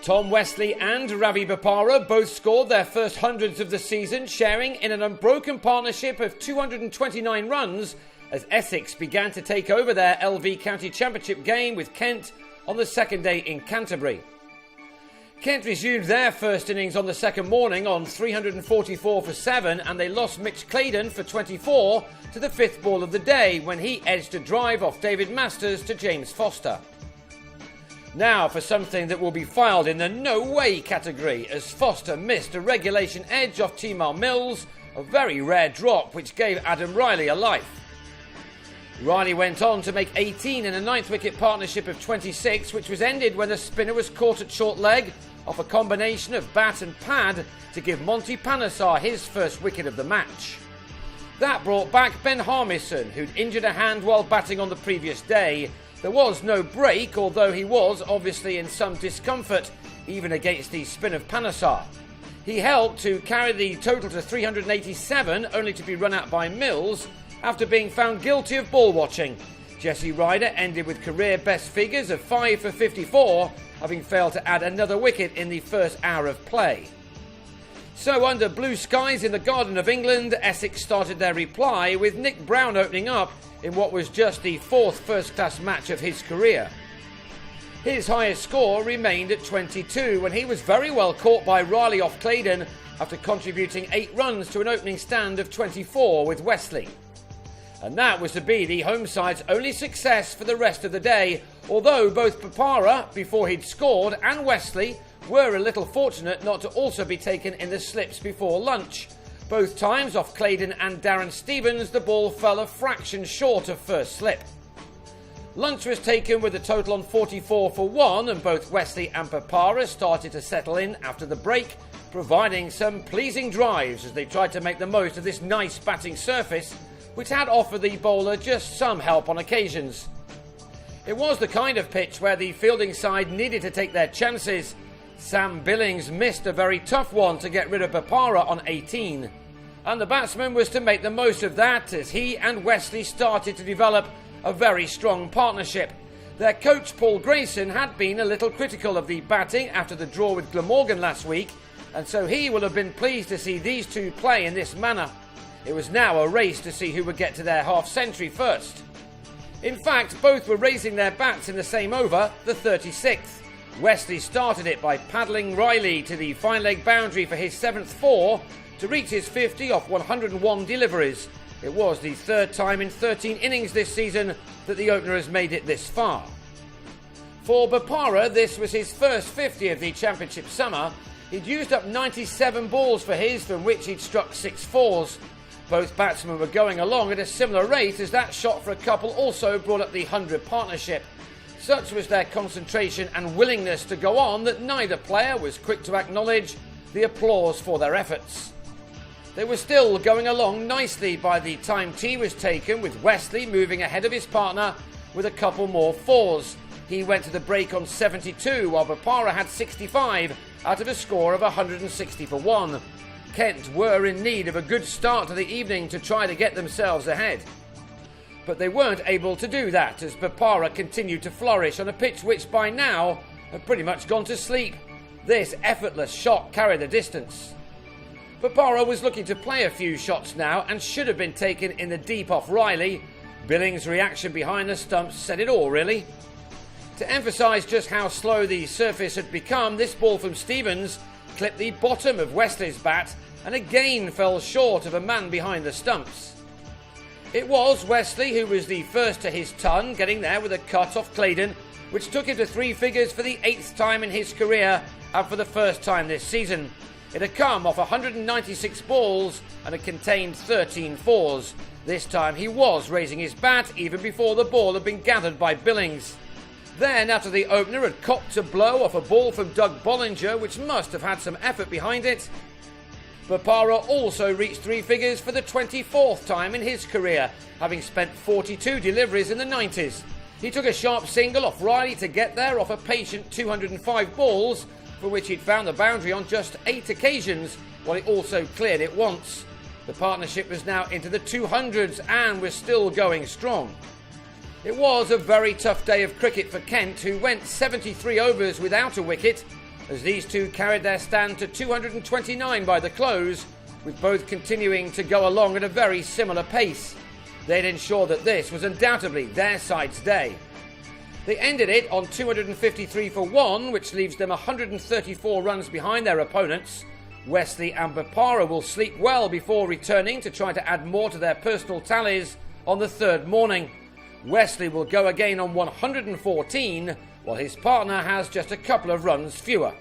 Tom Westley and Ravi Bopara both scored their first hundreds of the season, sharing in an unbroken partnership of 229 runs as Essex began to take over their LV County Championship game with Kent on the second day in Canterbury. Kent resumed their first innings on the second morning on 344 for 7, and they lost Mitch Claydon for 24 to the fifth ball of the day when he edged a drive off David Masters to James Foster. Now for something that will be filed in the no way category, as Foster missed a regulation edge off T-Mal Mills, a very rare drop which gave Adam Riley a life. Riley went on to make 18 in a ninth wicket partnership of 26, which was ended when the spinner was caught at short leg off a combination of bat and pad to give Monty Panesar his first wicket of the match. That brought back Ben Harmison, who'd injured a hand while batting on the previous day. There was no break, although he was obviously in some discomfort, even against the spin of Panesar. He helped to carry the total to 387, only to be run out by Mills after being found guilty of ball watching. Jesse Ryder ended with career best figures of 5 for 54, having failed to add another wicket in the first hour of play. So under blue skies in the Garden of England, Essex started their reply with Nick Brown opening up in what was just the fourth first-class match of his career. His highest score remained at 22 when he was very well caught by Riley off Claydon after contributing 8 runs to an opening stand of 24 with Westley. And that was to be the home side's only success for the rest of the day, although both Bopara, before he'd scored, and Westley were a little fortunate not to also be taken in the slips before lunch. Both times off Claydon and Darren Stevens, the ball fell a fraction short of first slip. Lunch was taken with a total on 44 for 1, and both Westley and Bopara started to settle in after the break, providing some pleasing drives as they tried to make the most of this nice batting surface, which had offered the bowler just some help on occasions. It was the kind of pitch where the fielding side needed to take their chances. Sam Billings missed a very tough one to get rid of Bopara on 18. And the batsman was to make the most of that as he and Westley started to develop a very strong partnership. Their coach Paul Grayson had been a little critical of the batting after the draw with Glamorgan last week, and so he will have been pleased to see these two play in this manner. It was now a race to see who would get to their half-century first. In fact, both were raising their bats in the same over, the 36th. Westley started it by paddling Riley to the fine leg boundary for his 7th 4 to reach his 50 off 101 deliveries. It was the third time in 13 innings this season that the opener has made it this far. For Bopara, this was his first 50 of the championship summer. He'd used up 97 balls for his, from which he'd struck 6 fours. Both batsmen were going along at a similar rate as that shot for a couple also brought up the 100 partnership. Such was their concentration and willingness to go on that neither player was quick to acknowledge the applause for their efforts. They were still going along nicely by the time tea was taken, with Westley moving ahead of his partner with a couple more fours. He went to the break on 72 while Bopara had 65 out of a score of 160 for 1. Kent were in need of a good start to the evening to try to get themselves ahead. But they weren't able to do that as Bopara continued to flourish on a pitch which by now had pretty much gone to sleep. This effortless shot carried the distance. Bopara was looking to play a few shots now and should have been taken in the deep off Riley. Billings' reaction behind the stumps said it all, really. To emphasise just how slow the surface had become, this ball from Stevens clipped the bottom of Westley's bat and again fell short of a man behind the stumps. It was Westley who was the first to his ton, getting there with a cut off Claydon, which took him to 3 figures for the 8th time in his career and for the first time this season. It had come off 196 balls and had contained 13 fours. This time he was raising his bat even before the ball had been gathered by Billings. Then, after the opener had copped a blow off a ball from Doug Bollinger, which must have had some effort behind it, Bopara also reached 3 figures for the 24th time in his career, having spent 42 deliveries in the 90s. He took a sharp single off Riley to get there off a patient 205 balls, for which he'd found the boundary on just 8 occasions, while he also cleared it once. The partnership was now into the 200s and was still going strong. It was a very tough day of cricket for Kent, who went 73 overs without a wicket. as these two carried their stand to 229 by the close, with both continuing to go along at a very similar pace. They'd ensure that this was undoubtedly their side's day. They ended it on 253 for 1, which leaves them 134 runs behind their opponents. Wesley and Bapara will sleep well before returning to try to add more to their personal tallies on the third morning. Wesley will go again on 114, while his partner has just a couple of runs fewer.